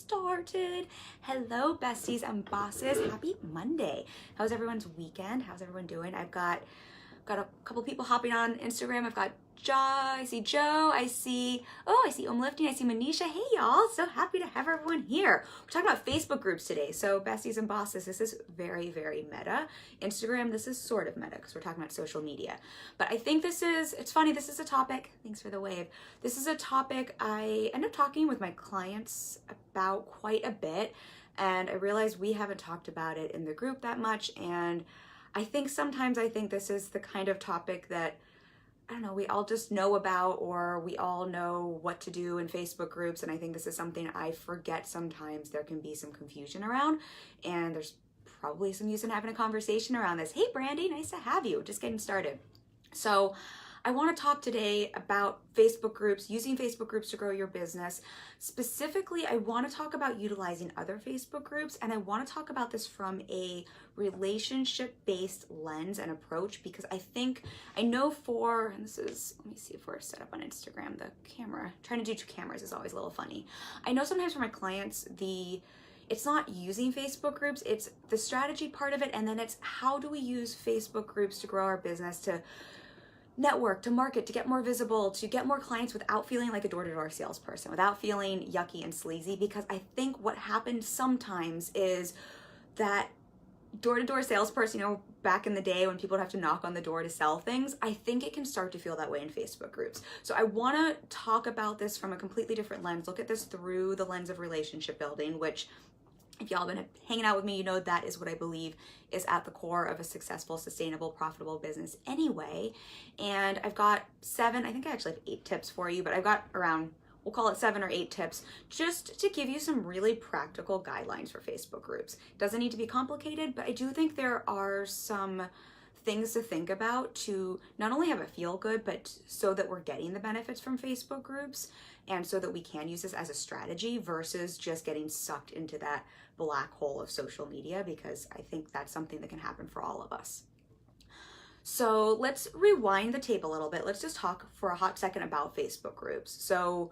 started. Hello, besties and bosses. Happy Monday. How's everyone's weekend? How's everyone doing? I've got a couple people hopping on Instagram. I've got I see Joe, I see Lifting, I see Manisha. Hey y'all, so happy to have everyone here. We're talking about Facebook groups today. So besties and bosses, this is very, very meta. Instagram, this is sort of meta because we're talking about social media. But I think it's funny, this is a topic, thanks for the wave. This is a topic I end up talking with my clients about quite a bit. And I realize we haven't talked about it in the group that much. And I think sometimes this is the kind of topic that I don't know, we all just know about, or we all know what to do in Facebook groups. And I think this is something I forget sometimes there can be some confusion around, and there's probably some use in having a conversation around this. Hey Brandy, nice to have you. Just getting started. So I want to talk today about Facebook groups, using Facebook groups to grow your business. Specifically, I want to talk about utilizing other Facebook groups, and I want to talk about this from a relationship-based lens and approach, because I know let me see if we're set up on Instagram, the camera, trying to do two cameras is always a little funny. I know sometimes for my clients, it's not using Facebook groups, it's the strategy part of it, and then it's how do we use Facebook groups to grow our business, to network, to market, to get more visible, to get more clients without feeling like a door-to-door salesperson, without feeling yucky and sleazy. Because I think what happens sometimes is that door-to-door salesperson, back in the day when people would have to knock on the door to sell things, I think it can start to feel that way in Facebook groups. So I want to talk about this from a completely different lens, look at this through the lens of relationship building, which if y'all been hanging out with me, that is what I believe is at the core of a successful, sustainable, profitable business anyway. And I've got I think I actually have 8 tips for you, but I've got around, we'll call it 7 or 8 tips just to give you some really practical guidelines for Facebook groups. It doesn't need to be complicated, but I do think there are some things to think about to not only have it feel good, but so that we're getting the benefits from Facebook groups, and so that we can use this as a strategy versus just getting sucked into that black hole of social media, because I think that's something that can happen for all of us. So let's rewind the tape a little bit. Let's just talk for a hot second about Facebook groups. So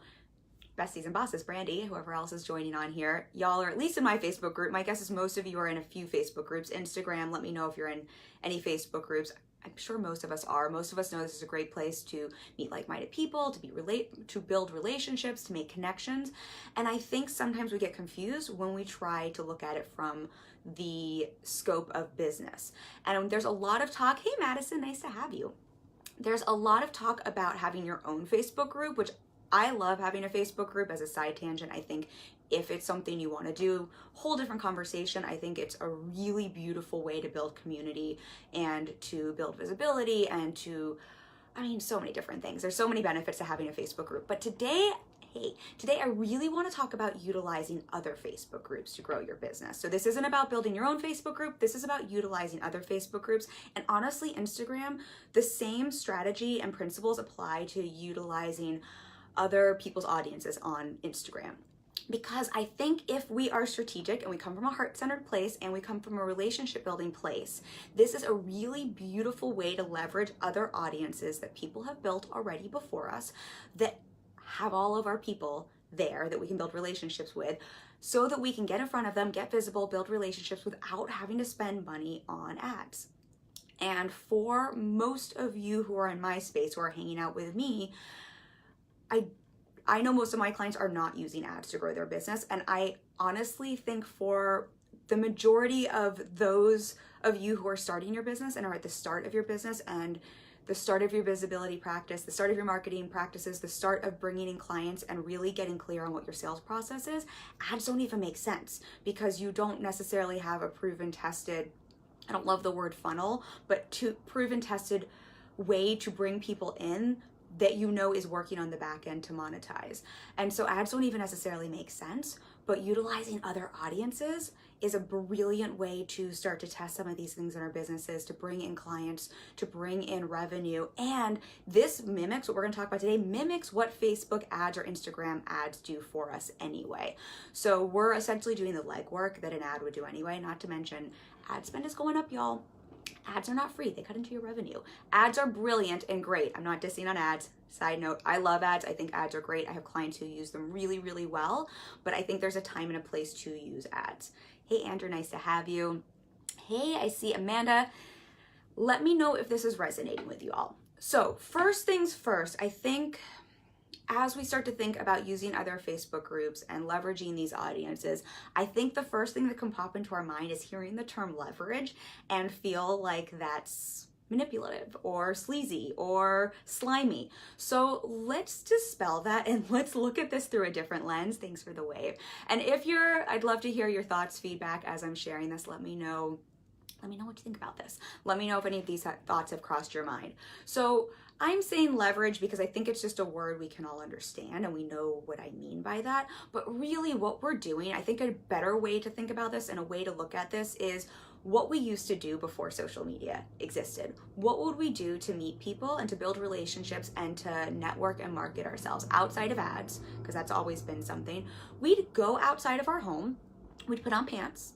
besties and bosses, Brandy, whoever else is joining on here, y'all are at least in my Facebook group. My guess is most of you are in a few Facebook groups. Instagram, let me know if you're in any Facebook groups. I'm sure most of us are. Most of us know this is a great place to meet like-minded people, to build relationships, to make connections. And I think sometimes we get confused when we try to look at it from the scope of business. And there's a lot of talk. Hey Madison, nice to have you. There's a lot of talk about having your own Facebook group, which I love having a Facebook group as a side tangent. I think if it's something you want to do, whole different conversation. I think it's a really beautiful way to build community and to build visibility and so many different things. There's so many benefits to having a Facebook group. But today I really want to talk about utilizing other Facebook groups to grow your business. So this isn't about building your own Facebook group. This is about utilizing other Facebook groups. And honestly, Instagram, the same strategy and principles apply to utilizing other people's audiences on Instagram. Because I think if we are strategic and we come from a heart-centered place and we come from a relationship building place, this is a really beautiful way to leverage other audiences that people have built already before us, that have all of our people there that we can build relationships with, so that we can get in front of them, get visible, build relationships without having to spend money on ads. And for most of you who are in my space, who are hanging out with me, I know most of my clients are not using ads to grow their business. And I honestly think for the majority of those of you who are starting your business and are at the start of your business and the start of your visibility practice, the start of your marketing practices, the start of bringing in clients and really getting clear on what your sales process is, ads don't even make sense, because you don't necessarily have a proven, tested, I don't love the word funnel, but proven, tested way to bring people in that is working on the back end to monetize. And so ads don't even necessarily make sense, but utilizing other audiences is a brilliant way to start to test some of these things in our businesses, to bring in clients, to bring in revenue. And this mimics what we're gonna talk about today, mimics what Facebook ads or Instagram ads do for us anyway. So we're essentially doing the legwork that an ad would do anyway, not to mention ad spend is going up, y'all. Ads are not free. They cut into your revenue. Ads are brilliant and great. I'm not dissing on ads. Side note, I love ads. I think ads are great. I have clients who use them really, really well, but I think there's a time and a place to use ads. Hey, Andrew, nice to have you. Hey, I see Amanda. Let me know if this is resonating with you all. So first things first, I think as we start to think about using other Facebook groups and leveraging these audiences, I think the first thing that can pop into our mind is hearing the term leverage and feel like that's manipulative or sleazy or slimy. So let's dispel that and let's look at this through a different lens. Thanks for the wave. And I'd love to hear your thoughts, feedback as I'm sharing this. Let me know what you think about this. Let me know if any of these thoughts have crossed your mind. So I'm saying leverage because I think it's just a word we can all understand and we know what I mean by that. But really what we're doing, I think a better way to think about this and a way to look at this is what we used to do before social media existed. What would we do to meet people and to build relationships and to network and market ourselves outside of ads? Because that's always been something. We'd go outside of our home, we'd put on pants,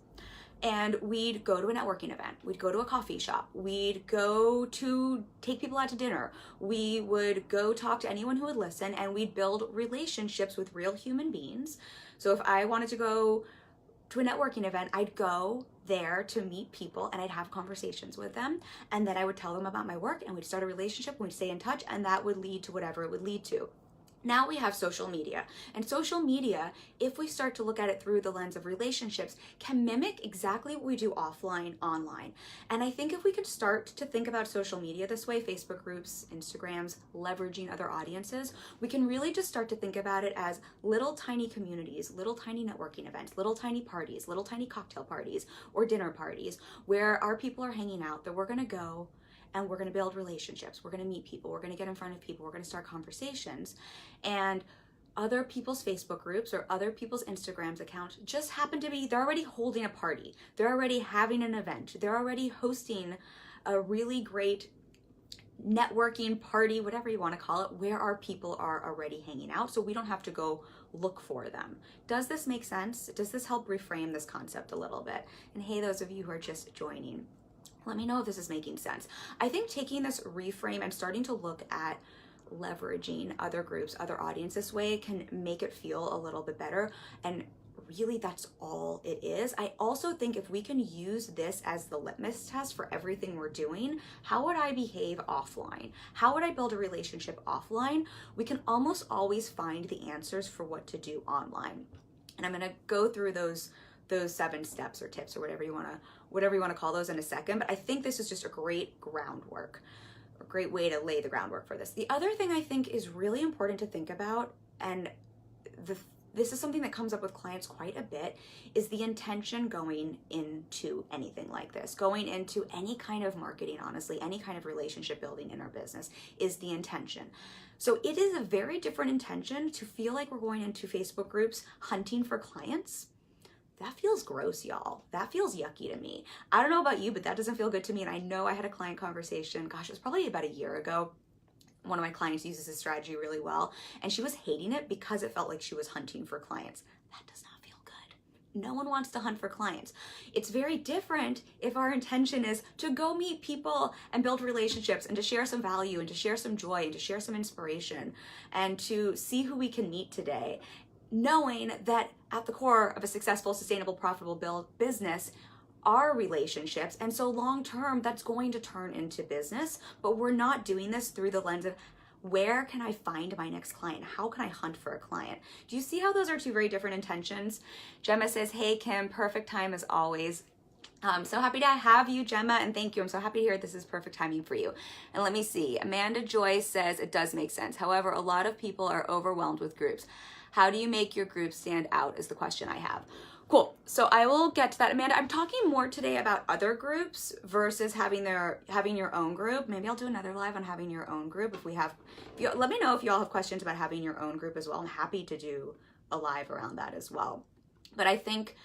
and we'd go to a networking event. We'd go to a coffee shop. We'd go to take people out to dinner. We would go talk to anyone who would listen, and we'd build relationships with real human beings. So if I wanted to go to a networking event, I'd go there to meet people and I'd have conversations with them. And then I would tell them about my work and we'd start a relationship and we'd stay in touch, and that would lead to whatever it would lead to. Now we have social media, and social media, if we start to look at it through the lens of relationships, can mimic exactly what we do offline, online. And I think if we could start to think about social media this way, Facebook groups, Instagrams, leveraging other audiences, we can really just start to think about it as little tiny communities, little tiny networking events, little tiny parties, little tiny cocktail parties or dinner parties where our people are hanging out, that we're gonna go and we're going to build relationships. We're going to meet people. We're going to get in front of people. We're going to start conversations. And other people's Facebook groups or other people's Instagrams accounts just happen to be, they're already holding a party. They're already having an event. They're already hosting a really great networking party, whatever you want to call it, where our people are already hanging out. So we don't have to go look for them. Does this make sense? Does this help reframe this concept a little bit? And hey, those of you who are just joining, let me know if this is making sense. I think taking this reframe and starting to look at leveraging other groups, other audiences this way can make it feel a little bit better. And really that's all it is. I also think if we can use this as the litmus test for everything we're doing, how would I behave offline? How would I build a relationship offline? We can almost always find the answers for what to do online. And I'm gonna go through those 7 steps or tips or whatever you want to call those in a second. But I think this is just a great groundwork, a great way to lay the groundwork for this. The other thing I think is really important to think about, and this is something that comes up with clients quite a bit, is the intention going into anything like this, going into any kind of marketing, honestly, any kind of relationship building in our business is the intention. So it is a very different intention to feel like we're going into Facebook groups hunting for clients. That feels gross, y'all. That feels yucky to me. I don't know about you, but that doesn't feel good to me. And I know I had a client conversation, gosh, it was probably about a year ago. One of my clients uses this strategy really well, and she was hating it because it felt like she was hunting for clients. That does not feel good. No one wants to hunt for clients. It's very different if our intention is to go meet people and build relationships and to share some value and to share some joy and to share some inspiration and to see who we can meet today, knowing that at the core of a successful, sustainable, profitable business are relationships. And so long term, that's going to turn into business, but we're not doing this through the lens of where can I find my next client? How can I hunt for a client? Do you see how those are 2 very different intentions? Gemma says, hey, Kim, perfect time as always. I'm so happy to have you, Gemma, and thank you. I'm so happy to hear this is perfect timing for you. And let me see. Amanda Joy says it does make sense. However, a lot of people are overwhelmed with groups. How do you make your group stand out is the question I have. Cool. So I will get to that. Amanda, I'm talking more today about other groups versus having your own group. Maybe I'll do another live on having your own group. Let me know if you all have questions about having your own group as well. I'm happy to do a live around that as well. But I think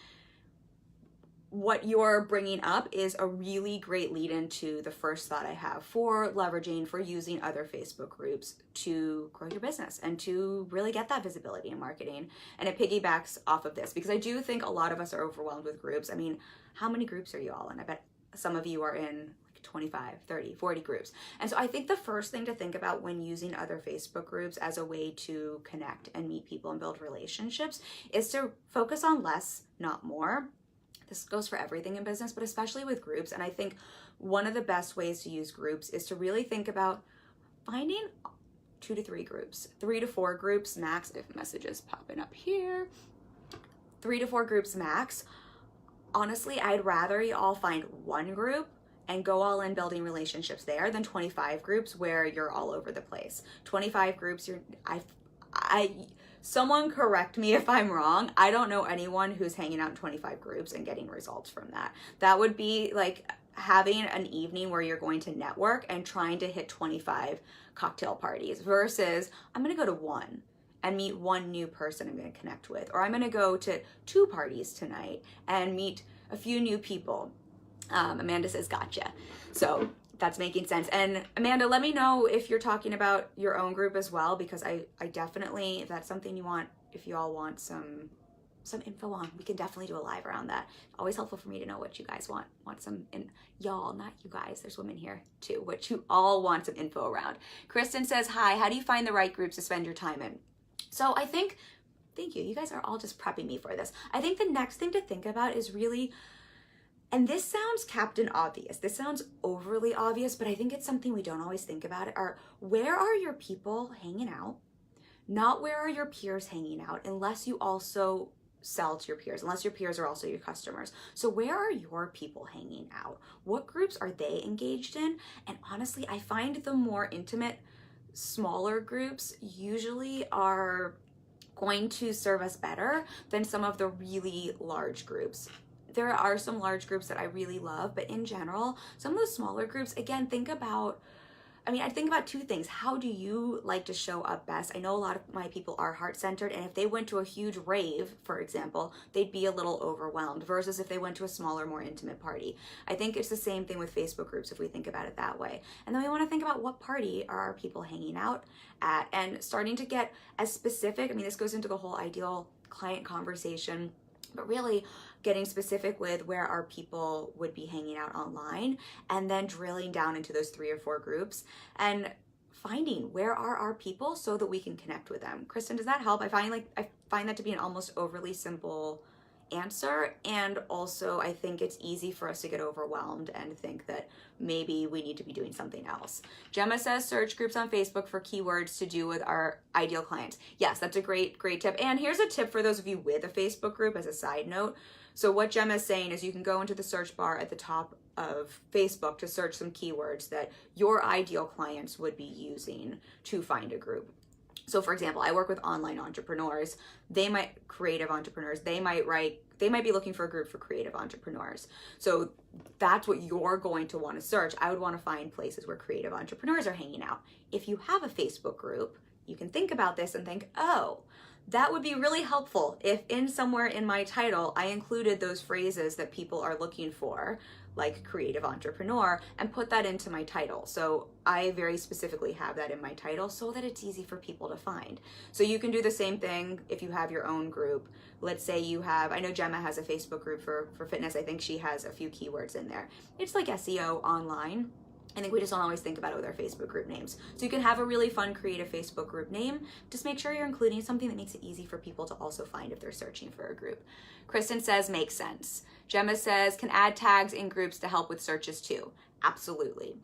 what you're bringing up is a really great lead into the first thought I have for leveraging, for using other Facebook groups to grow your business and to really get that visibility in marketing. And it piggybacks off of this because I do think a lot of us are overwhelmed with groups. I mean, how many groups are you all in? I bet some of you are in 25, 30, 40 groups. And so I think the first thing to think about when using other Facebook groups as a way to connect and meet people and build relationships is to focus on less, not more. This goes for everything in business, but especially with groups. And I think one of the best ways to use groups is to really think about finding 2 to 3 groups, 3 to 4 groups max. If messages popping up here, 3 to 4 groups max. Honestly, I'd rather you all find one group and go all in building relationships there than 25 groups where you're all over the place. 25 groups, someone correct me if I'm wrong. I don't know anyone who's hanging out in 25 groups and getting results from that. That would be like having an evening where you're going to network and trying to hit 25 cocktail parties versus I'm going to go to one and meet one new person I'm going to connect with, or I'm going to go to 2 parties tonight and meet a few new people. Amanda says, gotcha. So that's making sense. And Amanda, let me know if you're talking about your own group as well, because I definitely, if that's something you want, if you all want some info on, we can definitely do a live around that. Always helpful for me to know what you guys want some, and y'all, not you guys, there's women here too, what you all want some info around. Kristen says, hi, how do you find the right groups to spend your time in? So I think, thank you. You guys are all just prepping me for this. I think the next thing to think about is really, and this sounds Captain Obvious, this sounds overly obvious, but I think it's something we don't always think about, are where are your people hanging out? Not where are your peers hanging out, unless you also sell to your peers, unless your peers are also your customers. So where are your people hanging out? What groups are they engaged in? And honestly, I find the more intimate, smaller groups usually are going to serve us better than some of the really large groups. There are some large groups that I really love, but in general, some of the smaller groups, again, I think about 2 things. How do you like to show up best? I know a lot of my people are heart-centered, and if they went to a huge rave, for example, they'd be a little overwhelmed versus if they went to a smaller, more intimate party. I think it's the same thing with Facebook groups if we think about it that way. And then we want to think about what party are our people hanging out at, and starting to get as specific. I mean, this goes into the whole ideal client conversation, but really getting specific with where our people would be hanging out online, and then drilling down into those 3 or 4 groups and finding where are our people so that we can connect with them. Kristen, does that help? I find that to be an almost overly simple answer, and also I think it's easy for us to get overwhelmed and think that maybe we need to be doing something else. Gemma says search groups on Facebook for keywords to do with our ideal clients. Yes, that's a great tip. And here's a tip for those of you with a Facebook group as a side note. So what Gemma is saying is you can go into the search bar at the top of Facebook to search some keywords that your ideal clients would be using to find a group. So for example, I work with online entrepreneurs. Creative entrepreneurs, they might be looking for a group for creative entrepreneurs. So that's what you're going to want to search. I would want to find places where creative entrepreneurs are hanging out. If you have a Facebook group, you can think about this and think, oh, that would be really helpful if somewhere in my title, I included those phrases that people are looking for, like creative entrepreneur, and put that into my title. So I very specifically have that in my title so that it's easy for people to find. So you can do the same thing if you have your own group. Let's say I know Gemma has a Facebook group for fitness. I think she has a few keywords in there. It's like SEO online. I think we just don't always think about it with our Facebook group names. So you can have a really fun, creative Facebook group name. Just make sure you're including something that makes it easy for people to also find if they're searching for a group. Kristen says, makes sense. Gemma says, can add tags in groups to help with searches too. Absolutely.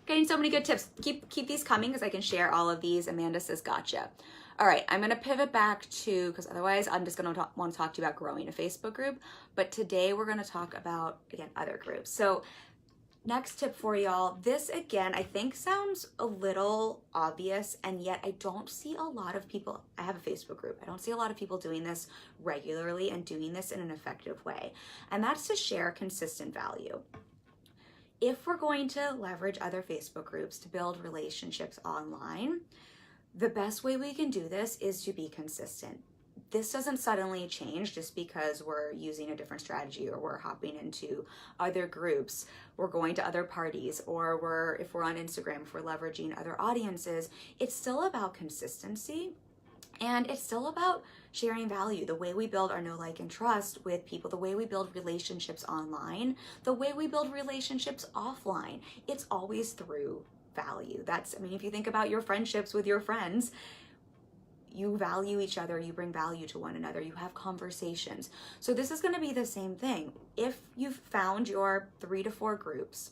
Getting so many good tips. Keep these coming because I can share all of these. Amanda says, gotcha. All right, I'm gonna pivot back to, because otherwise I'm just gonna want to talk to you about growing a Facebook group. But today we're gonna talk about, again, other groups. So next tip for y'all, this again, I think sounds a little obvious, and yet I don't see a lot of people, I have a Facebook group, I don't see a lot of people doing this regularly and doing this in an effective way. And that's to share consistent value. If we're going to leverage other Facebook groups to build relationships online, the best way we can do this is to be consistent. This doesn't suddenly change just because we're using a different strategy or we're hopping into other groups, we're going to other parties, or if we're on Instagram, if we're leveraging other audiences. It's still about consistency, and it's still about sharing value, the way we build our know, like, and trust with people, the way we build relationships online, the way we build relationships offline. It's always through value. I mean, if you think about your friendships with your friends, you value each other, you bring value to one another, you have conversations. So this is going to be the same thing. If you've found your 3 to 4 groups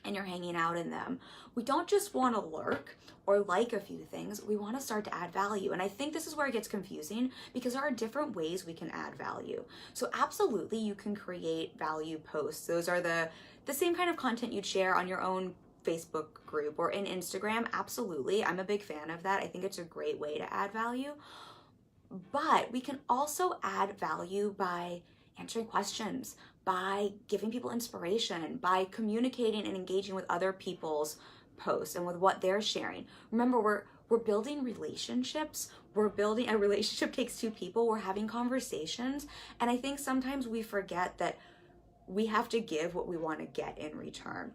and you're hanging out in them, we don't just want to lurk or like a few things, we want to start to add value. And I think this is where it gets confusing, because there are different ways we can add value. So absolutely, you can create value posts. Those are the same kind of content you'd share on your own Facebook group or in Instagram. Absolutely, I'm a big fan of that. I think it's a great way to add value. But we can also add value by answering questions, by giving people inspiration, by communicating and engaging with other people's posts and with what they're sharing. Remember, we're building relationships. A relationship takes 2 people. We're having conversations. And I think sometimes we forget that we have to give what we want to get in return.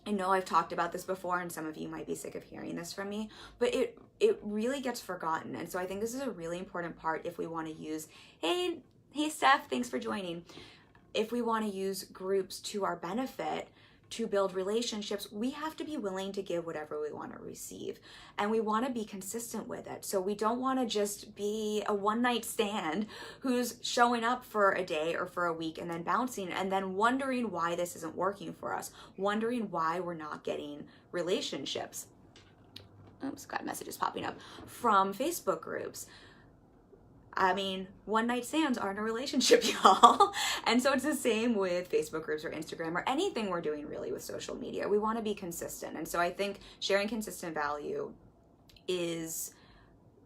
I know I've talked about this before, and some of you might be sick of hearing this from me, but it really gets forgotten. And so I think this is a really important part if we want to use, hey Steph, thanks for joining. If we want to use groups to our benefit to build relationships, we have to be willing to give whatever we want to receive. And we want to be consistent with it. So we don't want to just be a one-night stand who's showing up for a day or for a week and then bouncing and then wondering why this isn't working for us, wondering why we're not getting relationships. Oops, got messages popping up from Facebook groups. I mean, one-night stands aren't a relationship, y'all. And so it's the same with Facebook groups or Instagram or anything we're doing really with social media. We want to be consistent. And so I think sharing consistent value is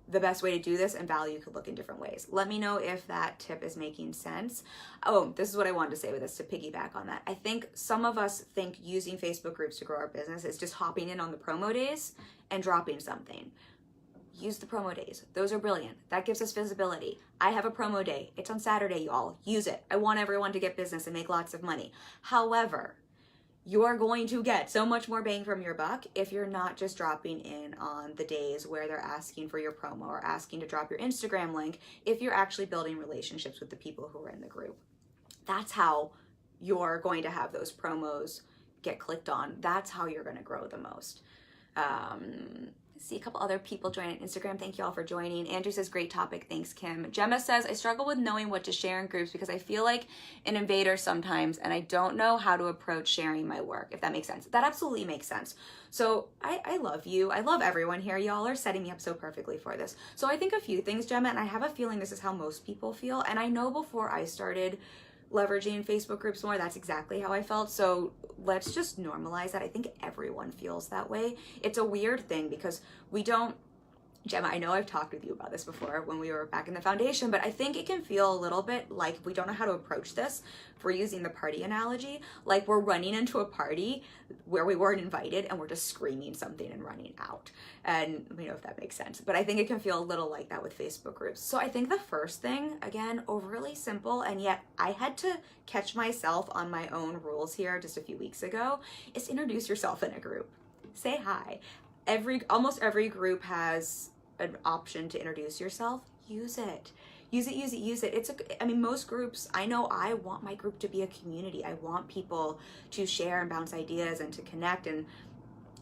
the best way to do this, and value could look in different ways. Let me know if that tip is making sense. Oh, this is what I wanted to say with this to piggyback on that. I think some of us think using Facebook groups to grow our business is just hopping in on the promo days and dropping something. Use the promo days. Those are brilliant. That gives us visibility. I have a promo day. It's on Saturday, y'all. Use it. I want everyone to get business and make lots of money. However, you are going to get so much more bang from your buck if you're not just dropping in on the days where they're asking for your promo or asking to drop your Instagram link, if you're actually building relationships with the people who are in the group. That's how you're going to have those promos get clicked on. That's how you're going to grow the most. See a couple other people joining Instagram. Thank you all for joining. Andrew says, great topic. Thanks, Kim. Gemma says, I struggle with knowing what to share in groups because I feel like an invader sometimes and I don't know how to approach sharing my work, if that makes sense. That absolutely makes sense. So I love you. I love everyone here. Y'all are setting me up so perfectly for this. So I think a few things, Gemma, and I have a feeling this is how most people feel. And I know before I started leveraging Facebook groups more, that's exactly how I felt. So let's just normalize that. I think everyone feels that way. It's a weird thing because we don't, Gemma, I know I've talked with you about this before when we were back in the foundation, but I think it can feel a little bit like we don't know how to approach this. If we're using the party analogy, like we're running into a party where we weren't invited and we're just screaming something and running out. And let me know if that makes sense. But I think it can feel a little like that with Facebook groups. So I think the first thing, again, overly simple, and yet I had to catch myself on my own rules here just a few weeks ago, is introduce yourself in a group. Say hi. Almost every group has an option to introduce yourself. Use it. Use it. Most groups, I know I want my group to be a community. I want people to share and bounce ideas and to connect and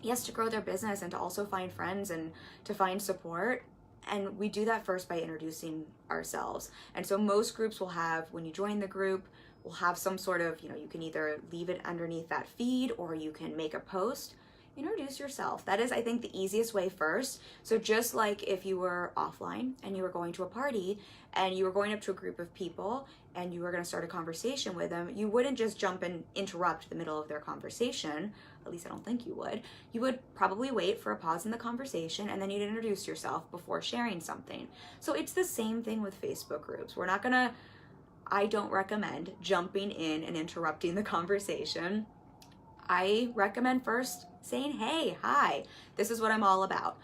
yes, to grow their business and to also find friends and to find support. And we do that first by introducing ourselves. And so most groups will have, when you join the group, will have some sort of, you can either leave it underneath that feed or you can make a post. Introduce yourself. That is, I think, the easiest way first. So just like if you were offline and you were going to a party and you were going up to a group of people and you were going to start a conversation with them, you wouldn't just jump and interrupt the middle of their conversation. At least I don't think you would. You would probably wait for a pause in the conversation and then you'd introduce yourself before sharing something. So it's the same thing with Facebook groups. I don't recommend jumping in and interrupting the conversation. I recommend first saying, hey, hi, this is what I'm all about.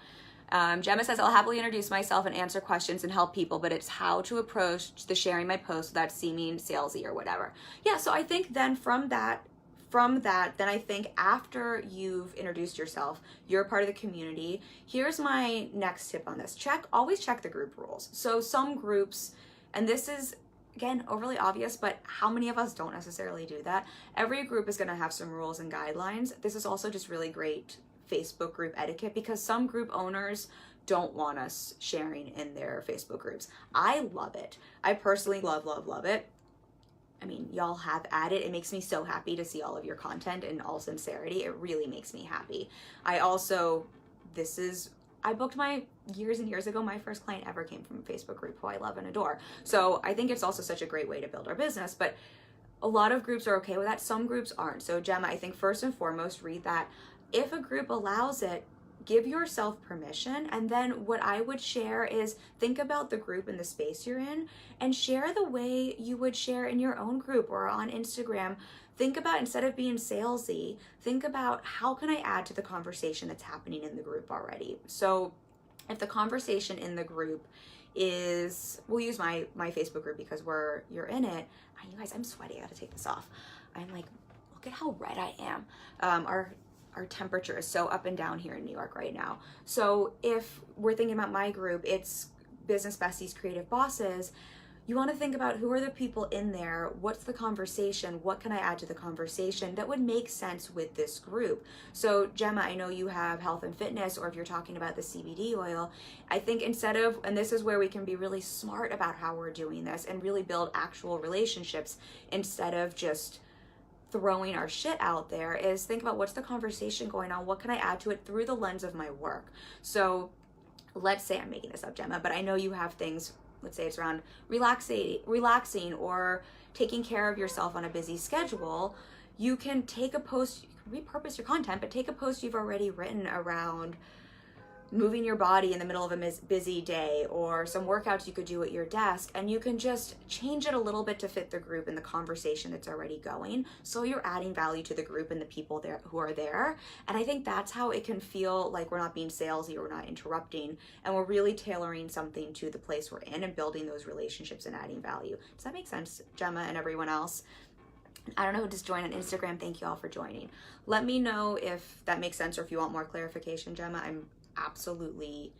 Gemma says, I'll happily introduce myself and answer questions and help people, but it's how to approach the sharing my post without seeming salesy or whatever. Yeah, so I think then from that, then I think after you've introduced yourself, you're a part of the community. Here's my next tip on this. Always check the group rules. So some groups and this is, again, overly obvious, but how many of us don't necessarily do that? Every group is going to have some rules and guidelines. This is also just really great Facebook group etiquette because some group owners don't want us sharing in their Facebook groups. I love it. I personally love it. I mean, y'all have at it. It makes me so happy to see all of your content. In all sincerity, it really makes me happy. I booked years and years ago, my first client ever came from a Facebook group who I love and adore. So I think it's also such a great way to build our business, but a lot of groups are okay with that. Some groups aren't. So Gemma, I think first and foremost, read that. If a group allows it, give yourself permission. And then what I would share is think about the group and the space you're in and share the way you would share in your own group or on Instagram. Think about, instead of being salesy, think about how can I add to the conversation that's happening in the group already. So if the conversation in the group is, we'll use my Facebook group because you're in it. You guys, I'm sweaty. I gotta take this off. I'm like, look at how red I am. Our temperature is so up and down here in New York right now. So if we're thinking about my group, it's Business Besties, Creative Bosses. You want to think about who are the people in there, what's the conversation, what can I add to the conversation that would make sense with this group. So Gemma, I know you have health and fitness, or if you're talking about the CBD oil, I think and this is where we can be really smart about how we're doing this and really build actual relationships instead of just throwing our shit out there, is think about what's the conversation going on, what can I add to it through the lens of my work. So let's say, I'm making this up, Gemma, but I know you have things, let's say it's around relaxing or taking care of yourself on a busy schedule. You can take a post, you can repurpose your content, but take a post you've already written around moving your body in the middle of a busy day, or some workouts you could do at your desk, and you can just change it a little bit to fit the group and the conversation that's already going, so you're adding value to the group and the people there who are there. And I think that's how it can feel like we're not being salesy or we're not interrupting, and we're really tailoring something to the place we're in and building those relationships and adding value. Does that make sense, Gemma and everyone else? I don't know who just joined on Instagram. Thank you all for joining. Let me know if that makes sense or if you want more clarification, Gemma. I'm absolutely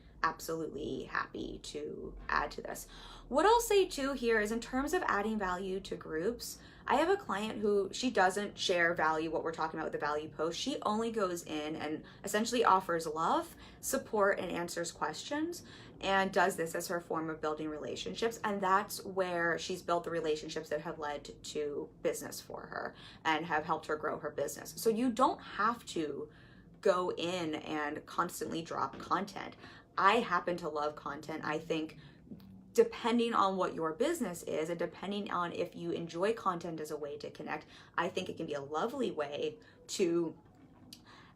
happy to add to this. What I'll say too here is, in terms of adding value to groups, I have a client who, she doesn't share value, what we're talking about with the value post. She only goes in and essentially offers love, support, and answers questions, and does this as her form of building relationships. And that's where she's built the relationships that have led to business for her and have helped her grow her business. So you don't have to go in and constantly drop content. I happen to love content. I think depending on what your business is and depending on if you enjoy content as a way to connect, I think it can be a lovely way to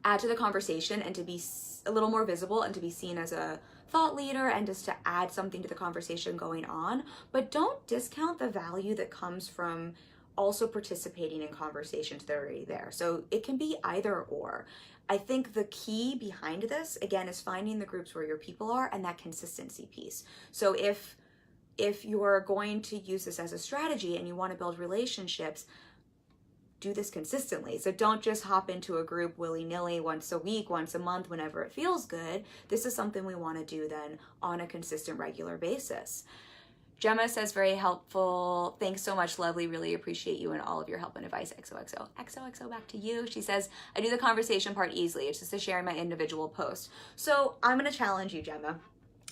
add to the conversation and to be a little more visible and to be seen as a thought leader and just to add something to the conversation going on. But don't discount the value that comes from also participating in conversations that are already there. So it can be either or. I think the key behind this, again, is finding the groups where your people are and that consistency piece. So if you're going to use this as a strategy and you want to build relationships, do this consistently. So don't just hop into a group willy-nilly once a week, once a month, whenever it feels good. This is something we want to do then on a consistent, regular basis. Gemma says, very helpful. Thanks so much, lovely. Really appreciate you and all of your help and advice. XOXO. XOXO back to you. She says, I do the conversation part easily. It's just to share my individual post. So I'm going to challenge you, Gemma,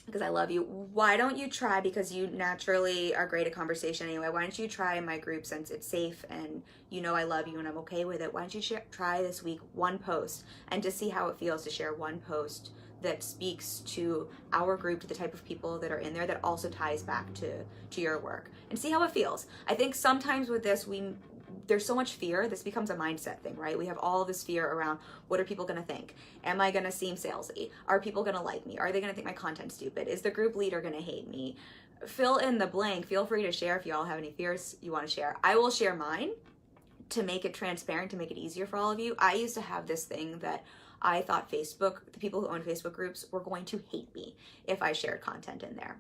because I love you. Why don't you try, because you naturally are great at conversation anyway, why don't you try my group, since it's safe and you know I love you and I'm okay with it. Why don't you try this week one post and just see how it feels to share one post that speaks to our group, to the type of people that are in there, that also ties back to your work, and see how it feels. I think sometimes with this, there's so much fear. This becomes a mindset thing, right? We have all this fear around, what are people gonna think? Am I gonna seem salesy? Are people gonna like me? Are they gonna think my content's stupid? Is the group leader gonna hate me? Fill in the blank. Feel free to share if you all have any fears you wanna share. I will share mine to make it transparent, to make it easier for all of you. I used to have this thing that I thought Facebook, the people who own Facebook groups, were going to hate me if I shared content in there.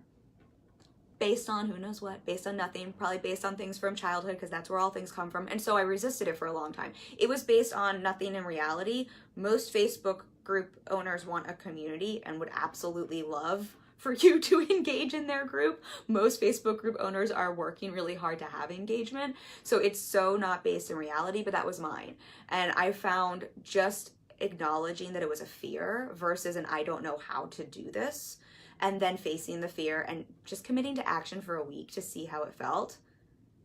Based on who knows what, based on nothing, probably based on things from childhood, because that's where all things come from. And so I resisted it for a long time. It was based on nothing in reality. Most Facebook group owners want a community and would absolutely love for you to engage in their group. Most Facebook group owners are working really hard to have engagement. So it's so not based in reality, but that was mine. And I found just acknowledging that it was a fear versus an I don't know how to do this, and then facing the fear and just committing to action for a week to see how it felt.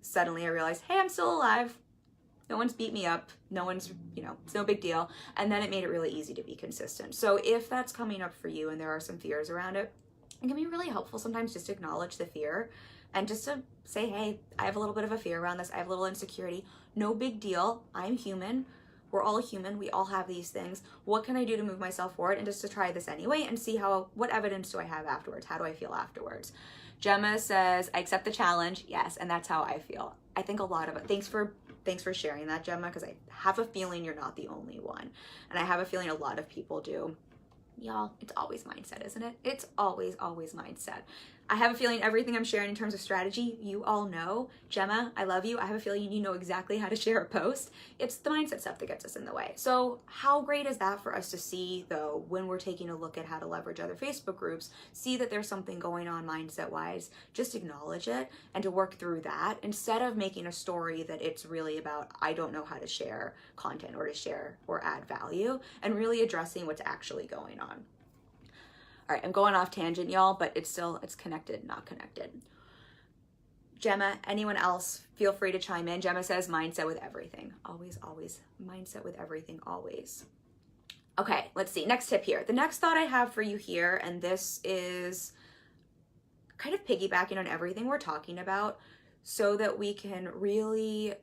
Suddenly I realized, hey, I'm still alive. No one's beat me up. No one's, it's no big deal. And then it made it really easy to be consistent. So if that's coming up for you and there are some fears around it, it can be really helpful sometimes just to acknowledge the fear and just to say, hey, I have a little bit of a fear around this. I have a little insecurity. No big deal. I'm human. We're all human. We all have these things. What can I do to move myself forward and just to try this anyway and see what evidence do I have afterwards? How do I feel afterwards? Gemma says, I accept the challenge. Yes, and that's how I feel. I think a lot of it. Thanks for sharing that, Gemma, because I have a feeling you're not the only one. And I have a feeling a lot of people do. Y'all, it's always mindset, isn't it? It's always mindset. I have a feeling everything I'm sharing in terms of strategy, you all know. Gemma, I love you. I have a feeling you know exactly how to share a post. It's the mindset stuff that gets us in the way. So how great is that for us to see, though, when we're taking a look at how to leverage other Facebook groups, see that there's something going on mindset-wise, just acknowledge it and to work through that instead of making a story that it's really about, I don't know how to share content or to share or add value, and really addressing what's actually going on. All right, I'm going off tangent, y'all, but it's connected, not connected. Gemma, anyone else, feel free to chime in. Gemma says, mindset with everything. Always, mindset with everything, always. Okay, let's see, next tip here. The next thought I have for you here, and this is kind of piggybacking on everything we're talking about so that we can really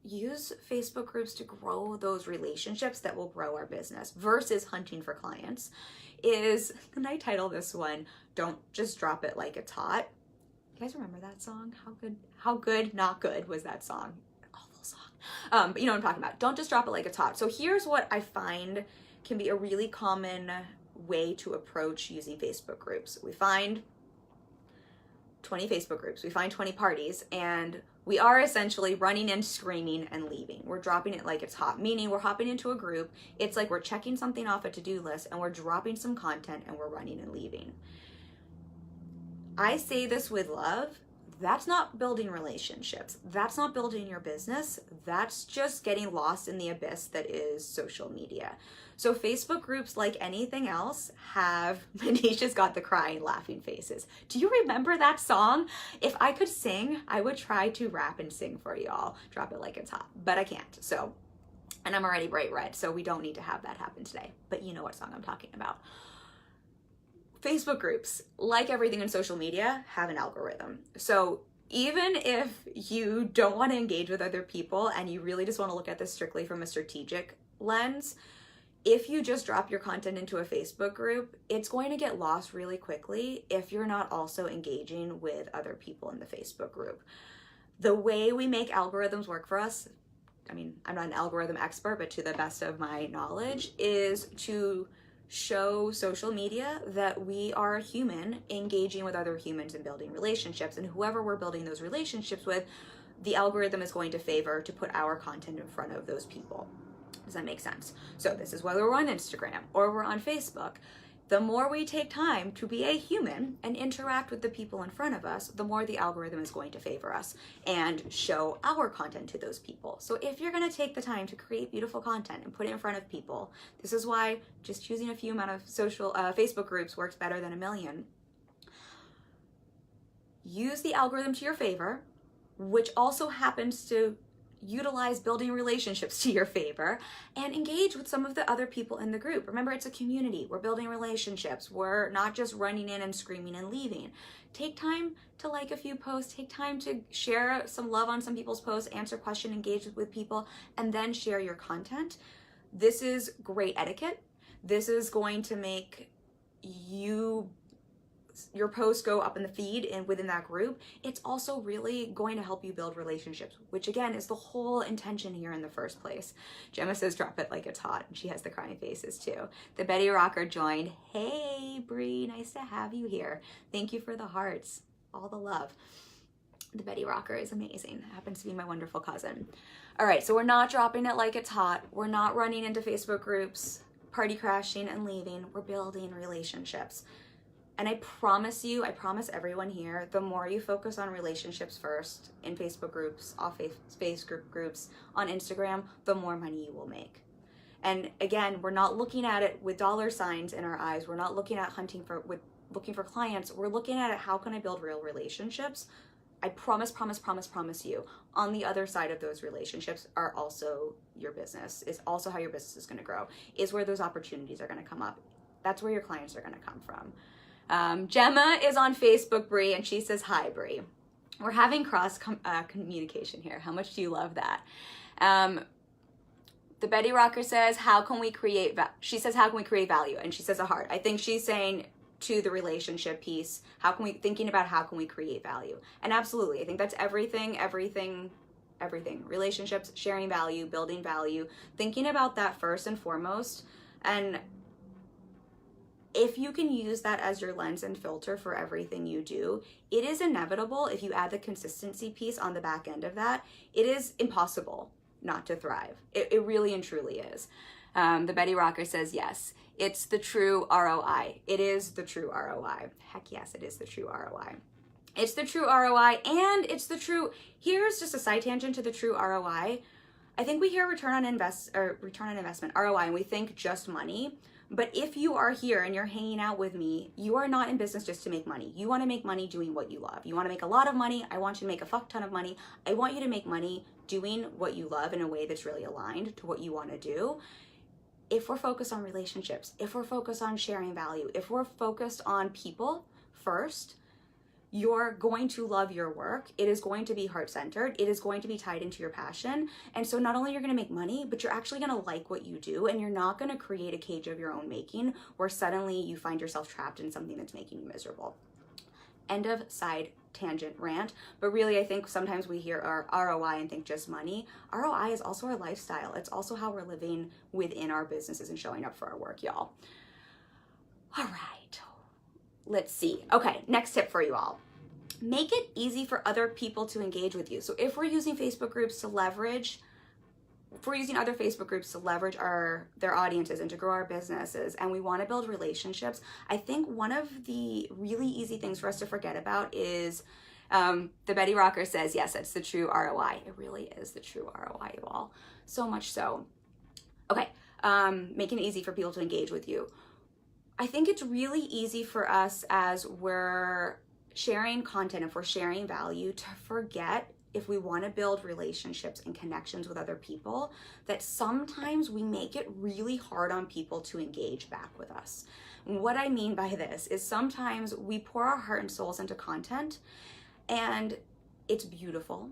use Facebook groups to grow those relationships that will grow our business versus hunting for clients, is, and I title this one, Don't Just Drop It Like It's Hot. You guys remember that song? How good, not good was that song? Awful song. But you know what I'm talking about. Don't just drop it like it's hot. So here's what I find can be a really common way to approach using Facebook groups. We find 20 Facebook groups, we find 20 parties, and we are essentially running in, screaming, and leaving. We're dropping it like it's hot, meaning we're hopping into a group. It's like we're checking something off a to-do list and we're dropping some content and we're running and leaving. I say this with love. That's not building relationships. That's not building your business. That's just getting lost in the abyss that is social media. So Facebook groups, like anything else, have, Manisha's got the crying, laughing faces. Do you remember that song? If I could sing, I would try to rap and sing for y'all. Drop it like it's hot, but I can't. So, and I'm already bright red, so we don't need to have that happen today. But you know what song I'm talking about. Facebook groups, like everything in social media, have an algorithm. So even if you don't want to engage with other people and you really just want to look at this strictly from a strategic lens, if you just drop your content into a Facebook group, it's going to get lost really quickly if you're not also engaging with other people in the Facebook group. The way we make algorithms work for us, I mean, I'm not an algorithm expert, but to the best of my knowledge, is to show social media that we are a human engaging with other humans and building relationships, and whoever we're building those relationships with, the algorithm is going to favor to put our content in front of those people. Does that make sense? So this is whether we're on Instagram or we're on Facebook. The more we take time to be a human and interact with the people in front of us, the more the algorithm is going to favor us and show our content to those people. So if you're going to take the time to create beautiful content and put it in front of people, this is why just choosing a few amount of Facebook groups works better than a million. Use the algorithm to your favor, which also happens to utilize building relationships to your favor, and engage with some of the other people in the group. Remember, it's a community. We're building relationships. We're not just running in and screaming and leaving. Take time to like a few posts, take time to share some love on some people's posts, answer questions, engage with people, and then share your content. This is great etiquette. This is going to make your posts go up in the feed and within that group. It's also really going to help you build relationships, which again is the whole intention here in the first place. Gemma says drop it like it's hot, and she has the crying faces too. The Betty Rocker joined. Hey Bree, nice to have you here. Thank you for the hearts, all the love. The Betty Rocker is amazing. Happens to be my wonderful cousin. All right, so we're not dropping it like it's hot. We're not running into Facebook groups, party crashing and leaving. We're building relationships. And I promise you, I promise everyone here, the more you focus on relationships first in Facebook groups, off Facebook groups, on Instagram, the more money you will make. And again, we're not looking at it with dollar signs in our eyes. We're not looking at looking for clients. We're looking at it, how can I build real relationships? I promise you, on the other side of those relationships are also your business, is also how your business is going to grow, is where those opportunities are going to come up. That's where your clients are going to come from. Gemma is on Facebook, Brie, and she says, hi, Brie. We're having cross communication here. How much do you love that? The Betty Rocker says, how can we create value? She says, how can we create value? And she says a heart. I think she's saying to the relationship piece, thinking about how can we create value? And absolutely, I think that's everything. Relationships, sharing value, building value, thinking about that first and foremost. And if you can use that as your lens and filter for everything you do, it is inevitable. If you add the consistency piece on the back end of that, it is impossible not to thrive. It really and truly is. The Betty Rocker says, yes, it's the true ROI. It is the true ROI. Heck yes, it is the true ROI. It's the true ROI, and it's the true, here's just a side tangent to the true ROI. I think we hear return on investment, ROI, and we think just money. But if you are here and you're hanging out with me, you are not in business just to make money. You want to make money doing what you love. You want to make a lot of money. I want you to make a fuck ton of money. I want you to make money doing what you love in a way that's really aligned to what you want to do. If we're focused on relationships, if we're focused on sharing value, if we're focused on people first, you're going to love your work. It is going to be heart-centered. It is going to be tied into your passion. And so not only you're going to make money, but you're actually going to like what you do, and you're not going to create a cage of your own making where suddenly you find yourself trapped in something that's making you miserable. End of side tangent rant. But really, I think sometimes we hear our ROI and think just money. ROI is also our lifestyle. It's also how we're living within our businesses and showing up for our work, y'all. All right. Let's see. Okay, next tip for you all. Make it easy for other people to engage with you. So if we're using Facebook groups to leverage, if we're using other Facebook groups to leverage their audiences and to grow our businesses, and we want to build relationships, I think one of the really easy things for us to forget about is, the Betty Rocker says, yes, it's the true ROI. It really is the true ROI, you all. So much so. Okay, making it easy for people to engage with you. I think it's really easy for us as we're sharing content, if we're sharing value, to forget, if we want to build relationships and connections with other people, that sometimes we make it really hard on people to engage back with us. And what I mean by this is sometimes we pour our heart and souls into content, and it's beautiful,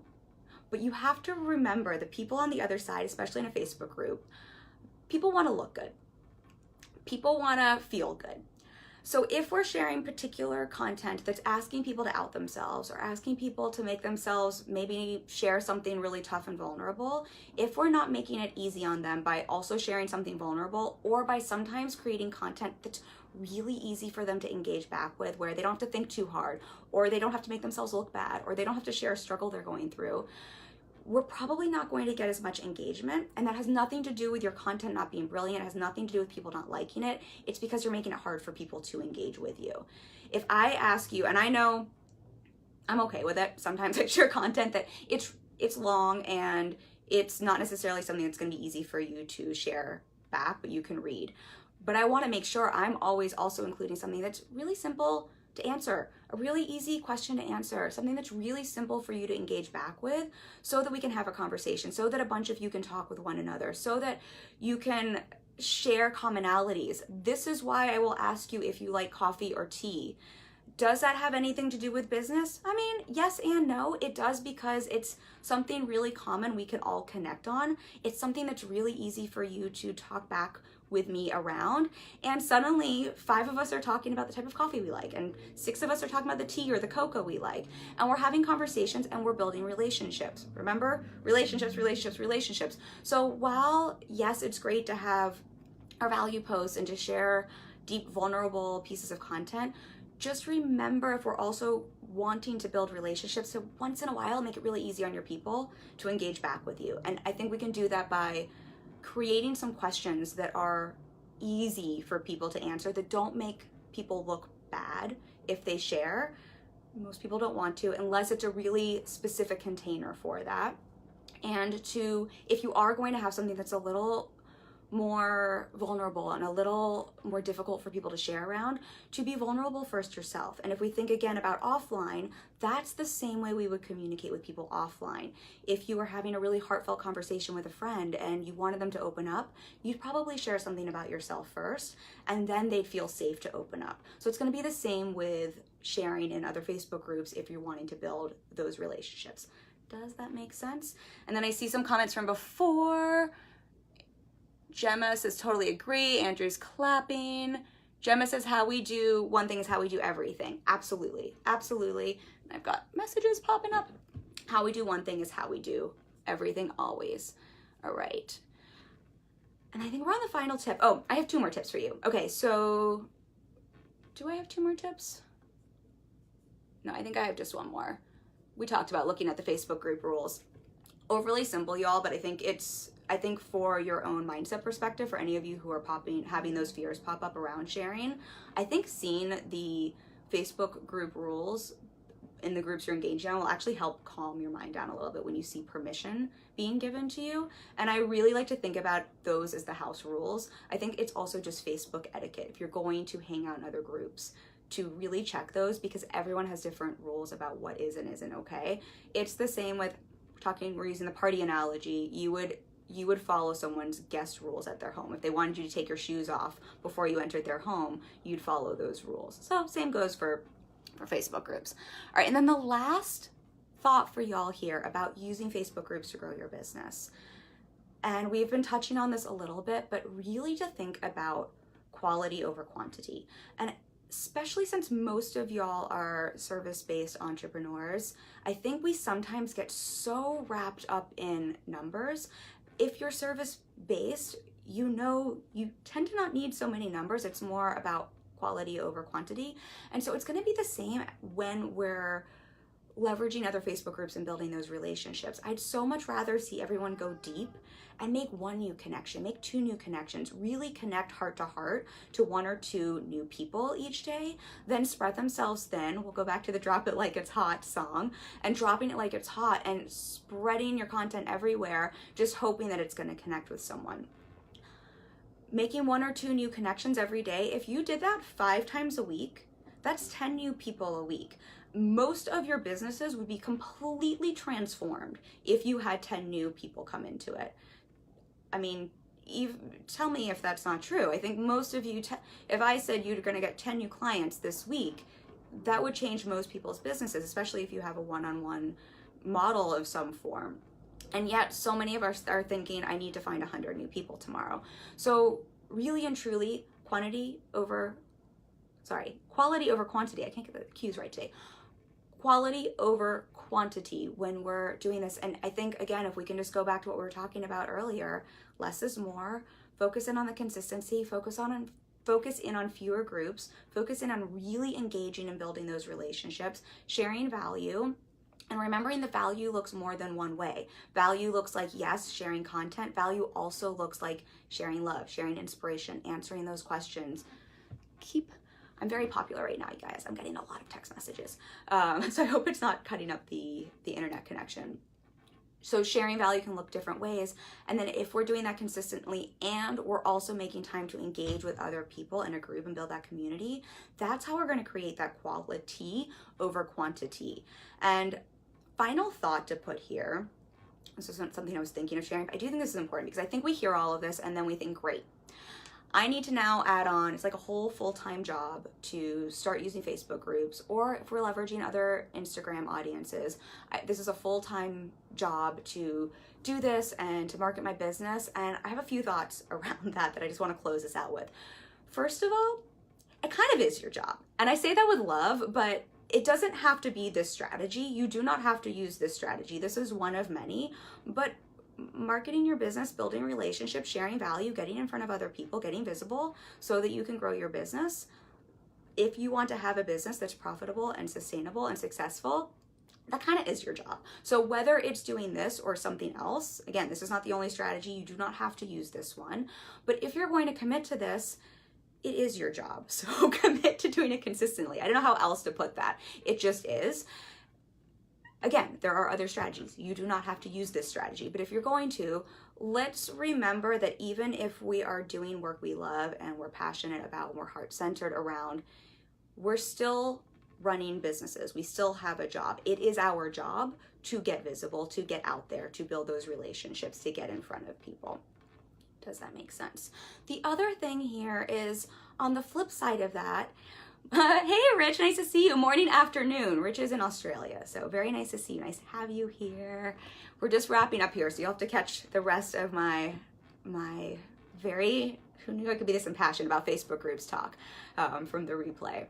but you have to remember the people on the other side, especially in a Facebook group, people want to look good. People want to feel good. So if we're sharing particular content that's asking people to out themselves or asking people to make themselves maybe share something really tough and vulnerable, if we're not making it easy on them by also sharing something vulnerable, or by sometimes creating content that's really easy for them to engage back with, where they don't have to think too hard, or they don't have to make themselves look bad, or they don't have to share a struggle they're going through, we're probably not going to get as much engagement. And that has nothing to do with your content not being brilliant. It has nothing to do with people not liking it. It's because you're making it hard for people to engage with you. If I ask you, and I know I'm okay with it, sometimes I share content that it's long and it's not necessarily something that's going to be easy for you to share back, but you can read. But I want to make sure I'm always also including something that's really simple to answer, a really easy question to answer, something that's really simple for you to engage back with, so that we can have a conversation, so that a bunch of you can talk with one another, so that you can share commonalities. This is why I will ask you if you like coffee or tea. Does that have anything to do with business? I mean, yes and no. It does, because it's something really common we can all connect on. It's something that's really easy for you to talk back with me around, and suddenly 5 of us are talking about the type of coffee we like, and 6 of us are talking about the tea or the cocoa we like, and we're having conversations and we're building relationships. Remember, relationships. So while yes, it's great to have our value posts and to share deep, vulnerable pieces of content, just remember, if we're also wanting to build relationships, so once in a while make it really easy on your people to engage back with you. And I think we can do that by creating some questions that are easy for people to answer, that don't make people look bad if they share. Most people don't want to unless it's a really specific container for that. And if you are going to have something that's a little more vulnerable and a little more difficult for people to share around, to be vulnerable first yourself. And if we think again about offline, that's the same way we would communicate with people offline. If you were having a really heartfelt conversation with a friend and you wanted them to open up, you'd probably share something about yourself first, and then they'd feel safe to open up. So it's going to be the same with sharing in other Facebook groups if you're wanting to build those relationships. Does that make sense? And then I see some comments from before. Gemma says, totally agree. Andrew's clapping. Gemma says, how we do one thing is how we do everything. Absolutely. Absolutely. And I've got messages popping up. How we do one thing is how we do everything always. All right. And I think we're on the final tip. Oh, I have 2 more tips for you. Okay, so do I have 2 more tips? No, I think I have just 1 more. We talked about looking at the Facebook group rules. Overly simple, y'all, but I think for your own mindset perspective, for any of you who are having those fears pop up around sharing, I think seeing the Facebook group rules in the groups you're engaged in will actually help calm your mind down a little bit when you see permission being given to you. And I really like to think about those as the house rules. I think it's also just Facebook etiquette if you're going to hang out in other groups, to really check those, because everyone has different rules about what is and isn't okay. It's the same with we're using the party analogy. You would follow someone's guest rules at their home. If they wanted you to take your shoes off before you entered their home, you'd follow those rules. So same goes for Facebook groups. All right, and then the last thought for y'all here about using Facebook groups to grow your business. And we've been touching on this a little bit, but really to think about quality over quantity. And especially since most of y'all are service-based entrepreneurs, I think we sometimes get so wrapped up in numbers. If you're service-based, you tend to not need so many numbers. It's more about quality over quantity. And so it's going to be the same when we're leveraging other Facebook groups and building those relationships. I'd so much rather see everyone go deep and make 1 new connection, make 2 new connections, really connect heart to heart to 1 or 2 new people each day, then spread themselves thin. We'll go back to the drop it like it's hot song, and dropping it like it's hot and spreading your content everywhere, just hoping that it's going to connect with someone. Making 1 or 2 new connections every day, if you did that 5 times a week, that's 10 new people a week. Most of your businesses would be completely transformed if you had 10 new people come into it. I mean, tell me if that's not true. I think most of you, if I said you're going to get 10 new clients this week, that would change most people's businesses, especially if you have a one-on-one model of some form. And yet so many of us are thinking, I need to find 100 new people tomorrow. So really and truly, quality over quantity. I can't get the cues right today. Quality over quantity when we're doing this. And I think, again, if we can just go back to what we were talking about earlier, less is more. Focus in on the consistency, focus in on fewer groups, focus in on really engaging and building those relationships, sharing value, and remembering the value looks more than one way. Value looks like, yes, sharing content. Value also looks like sharing love, sharing inspiration, answering those questions. I'm very popular right now, you guys. I'm getting a lot of text messages. So I hope it's not cutting up the internet connection. So sharing value can look different ways. And then if we're doing that consistently and we're also making time to engage with other people in a group and build that community, that's how we're going to create that quality over quantity. And final thought to put here, this isn't something I was thinking of sharing, but I do think this is important because I think we hear all of this and then we think, great, I need to now add on, it's like a whole full-time job to start using Facebook groups, or if we're leveraging other Instagram audiences, this is a full-time job to do this and to market my business. And I have a few thoughts around that I just want to close this out with. First of all, it kind of is your job. And I say that with love, but it doesn't have to be this strategy. You do not have to use this strategy. This is one of many, but marketing your business, building relationships, sharing value, getting in front of other people, getting visible so that you can grow your business. If you want to have a business that's profitable and sustainable and successful, that kind of is your job. So whether it's doing this or something else, again, this is not the only strategy. You do not have to use this one. But if you're going to commit to this, it is your job. So commit to doing it consistently. I don't know how else to put that. It just is. Again, there are other strategies. You do not have to use this strategy, but if you're going to, let's remember that even if we are doing work we love and we're passionate about, and we're heart-centered around, we're still running businesses. We still have a job. It is our job to get visible, to get out there, to build those relationships, to get in front of people. Does that make sense? The other thing here is, on the flip side of that, hey Rich, nice to see you. Morning, afternoon. Rich is in Australia, so very nice to see you. Nice to have you here. We're just wrapping up here, so you'll have to catch the rest of my very, who knew I could be this impassioned about Facebook groups talk from the replay.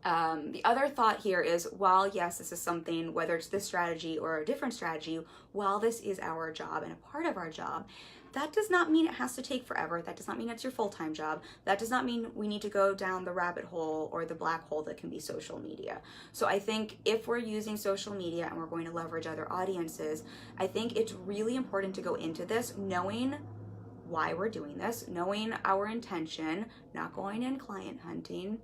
The other thought here is, while yes, this is something, whether it's this strategy or a different strategy, while this is our job and a part of our job, that does not mean it has to take forever. That does not mean it's your full-time job. That does not mean we need to go down the rabbit hole or the black hole that can be social media. So I think if we're using social media and we're going to leverage other audiences, I think it's really important to go into this knowing why we're doing this, knowing our intention, not going in client hunting,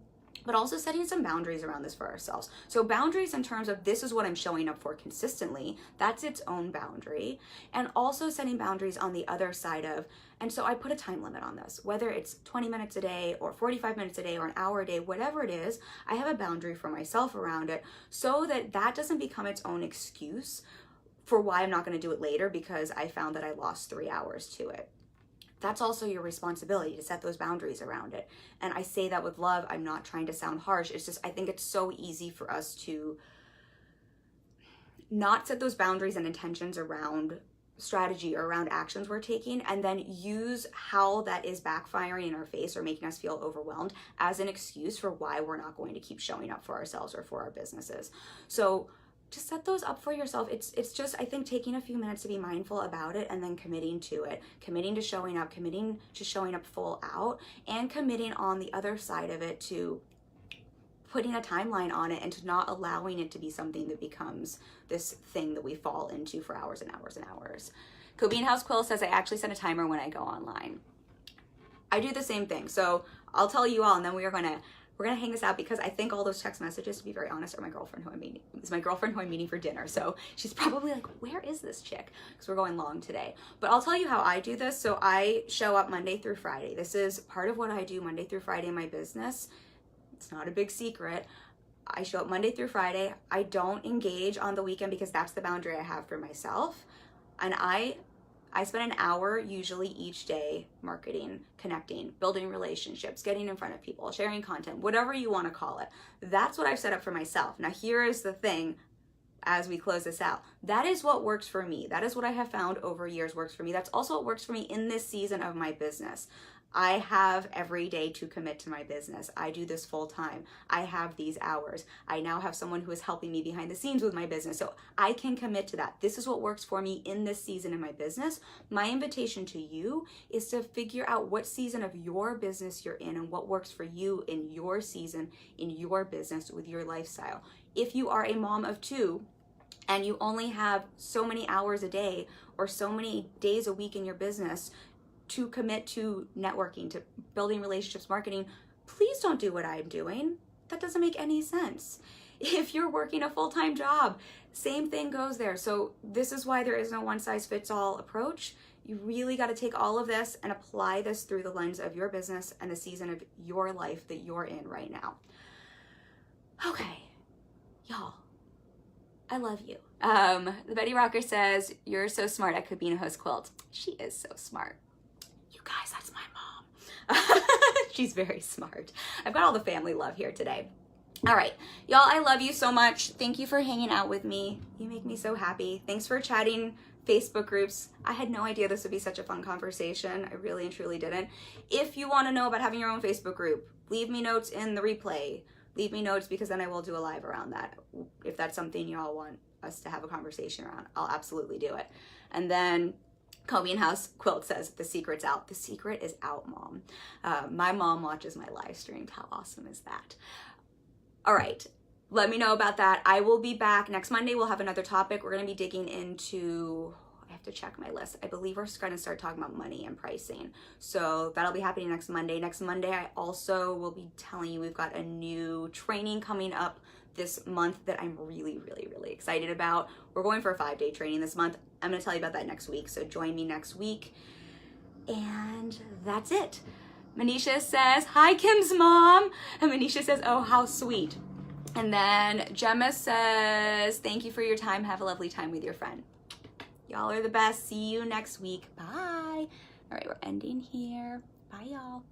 but also setting some boundaries around this for ourselves. So boundaries in terms of, this is what I'm showing up for consistently, that's its own boundary. And also setting boundaries on the other side of, and so I put a time limit on this, whether it's 20 minutes a day or 45 minutes a day or an hour a day, whatever it is, I have a boundary for myself around it so that that doesn't become its own excuse for why I'm not gonna do it later because I found that I lost 3 hours to it. That's also your responsibility to set those boundaries around it. And I say that with love. I'm not trying to sound harsh. It's just, I think it's so easy for us to not set those boundaries and intentions around strategy or around actions we're taking, and then use how that is backfiring in our face or making us feel overwhelmed as an excuse for why we're not going to keep showing up for ourselves or for our businesses. So just set those up for yourself. It's just, I think, taking a few minutes to be mindful about it and then committing to it, committing to showing up full out, and committing on the other side of it to putting a timeline on it and to not allowing it to be something that becomes this thing that we fall into for hours and hours and hours. Cobean House Quill says, I actually set a timer when I go online. I do the same thing. So I'll tell you all, and then we're gonna hang this out because I think all those text messages, to be very honest, are my girlfriend who I'm meeting for dinner. So she's probably like, where is this chick? Because we're going long today. But I'll tell you how I do this. So I show up Monday through Friday. This is part of what I do Monday through Friday in my business. It's not a big secret. I show up Monday through Friday. I don't engage on the weekend because that's the boundary I have for myself. And I spend an hour usually each day marketing, connecting, building relationships, getting in front of people, sharing content, whatever you want to call it. That's what I've set up for myself. Now, here is the thing as we close this out. That is what works for me. That is what I have found over years works for me. That's also what works for me in this season of my business. I have every day to commit to my business. I do this full time. I have these hours. I now have someone who is helping me behind the scenes with my business. So I can commit to that. This is what works for me in this season in my business. My invitation to you is to figure out what season of your business you're in and what works for you in your season, in your business, with your lifestyle. If you are a mom of two and you only have so many hours a day or so many days a week in your business to commit to networking, to building relationships, marketing, please don't do what I'm doing. That doesn't make any sense. If you're working a full-time job, same thing goes there. So this is why there is no one-size-fits-all approach. You really got to take all of this and apply this through the lens of your business and the season of your life that you're in right now. Okay, y'all, I love you. The Betty Rocker says, you're so smart at Cobean House Quilt. She is so smart. You guys, that's my mom. She's very smart. I've got all the family love here today. All right, y'all, I love you so much. Thank you for hanging out with me. You make me so happy. Thanks for chatting Facebook groups. I had no idea this would be such a fun conversation. I really and truly didn't. If you want to know about having your own Facebook group, leave me notes in the replay. Leave me notes because then I will do a live around that. If that's something y'all want us to have a conversation around, I'll absolutely do it. And then Cobean House Quilt says, the secret's out. The secret is out, Mom. My mom watches my live streams. How awesome is that? All right, let me know about that. I will be back next Monday. We'll have another topic. We're going to be digging into, I have to check my list. I believe we're going to start talking about money and pricing. So that'll be happening next Monday. Next Monday, I also will be telling you we've got a new training coming up this month that I'm really, really, really excited about. We're going for a 5-day training this month. I'm going to tell you about that next week. So join me next week. And that's it. Manisha says, hi, Kim's mom. And Manisha says, oh, how sweet. And then Gemma says, thank you for your time. Have a lovely time with your friend. Y'all are the best. See you next week. Bye. All right, we're ending here. Bye, y'all.